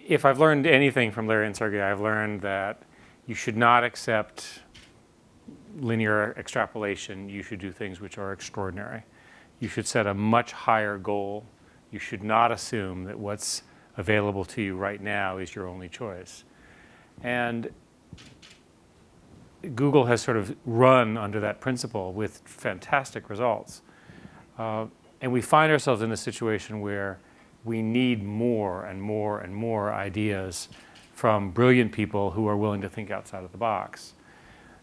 If I've learned anything from Larry and Sergey, I've learned that you should not accept linear extrapolation. You should do things which are extraordinary. You should set a much higher goal. You should not assume that what's available to you right now is your only choice. And Google has sort of run under that principle with fantastic results. And we find ourselves in a situation where we need more and more and more ideas from brilliant people who are willing to think outside of the box.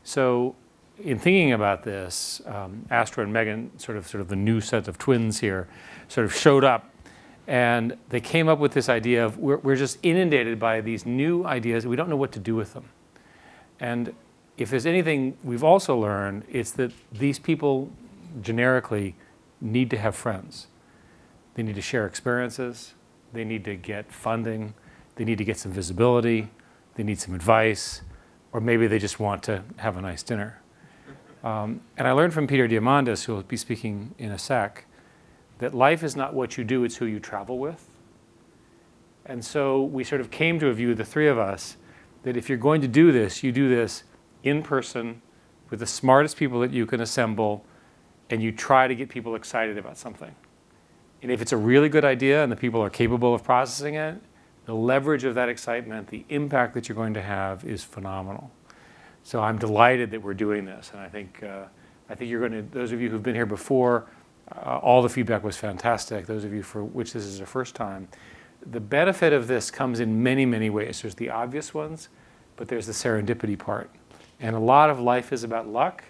So in thinking about this, Astra and Megan, sort of the new set of twins here, sort of showed up, and they came up with this idea of we're just inundated by these new ideas. We don't know what to do with them. And if there's anything we've also learned, it's that these people generically need to have friends. They need to share experiences. They need to get funding. They need to get some visibility. They need some advice. Or maybe they just want to have a nice dinner. And I learned from Peter Diamandis, who will be speaking in a sec, that life is not what you do, it's who you travel with. And so we sort of came to a view, the three of us, that if you're going to do this, you do this in person with the smartest people that you can assemble, and you try to get people excited about something. And if it's a really good idea and the people are capable of processing it, the leverage of that excitement, the impact that you're going to have is phenomenal. So I'm delighted that we're doing this. And I think you're going to, those of you who've been here before, all the feedback was fantastic. Those of you for which this is the first time, the benefit of this comes in many, many ways. There's the obvious ones, but there's the serendipity part. And a lot of life is about luck.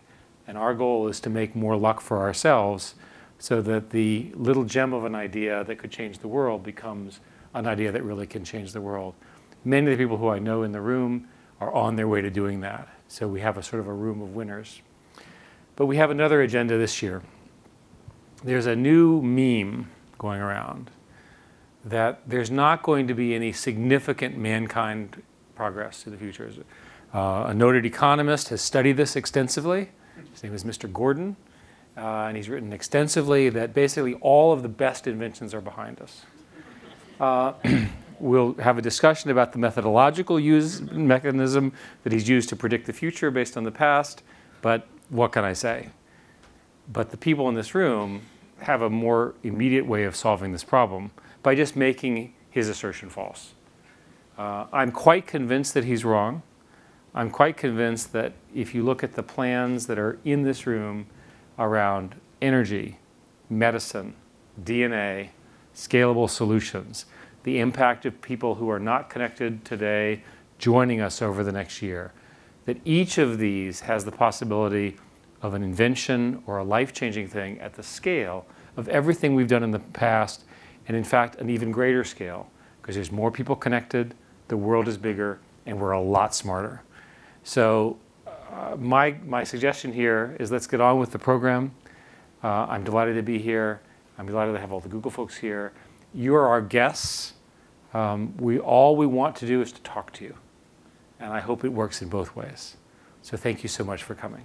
And our goal is to make more luck for ourselves so that the little gem of an idea that could change the world becomes an idea that really can change the world. Many of the people who I know in the room are on their way to doing that. So we have a sort of a room of winners. But we have another agenda this year. There's a new meme going around that there's not going to be any significant mankind progress in the future. A noted economist has studied this extensively. His name is Mr. Gordon. And he's written extensively that basically all of the best inventions are behind us. We'll have a discussion about the methodological mechanism that he's used to predict the future based on the past, but what can I say? But the people in this room have a more immediate way of solving this problem by just making his assertion false. I'm quite convinced that he's wrong. I'm quite convinced that if you look at the plans that are in this room around energy, medicine, DNA, scalable solutions, the impact of people who are not connected today joining us over the next year, that each of these has the possibility of an invention or a life-changing thing at the scale of everything we've done in the past, and in fact, an even greater scale, because there's more people connected, the world is bigger, and we're a lot smarter. So my suggestion here is let's get on with the program. I'm delighted to be here. I'm delighted to have all the Google folks here. You're our guests. All we want to do is to talk to you. And I hope it works in both ways. So thank you so much for coming.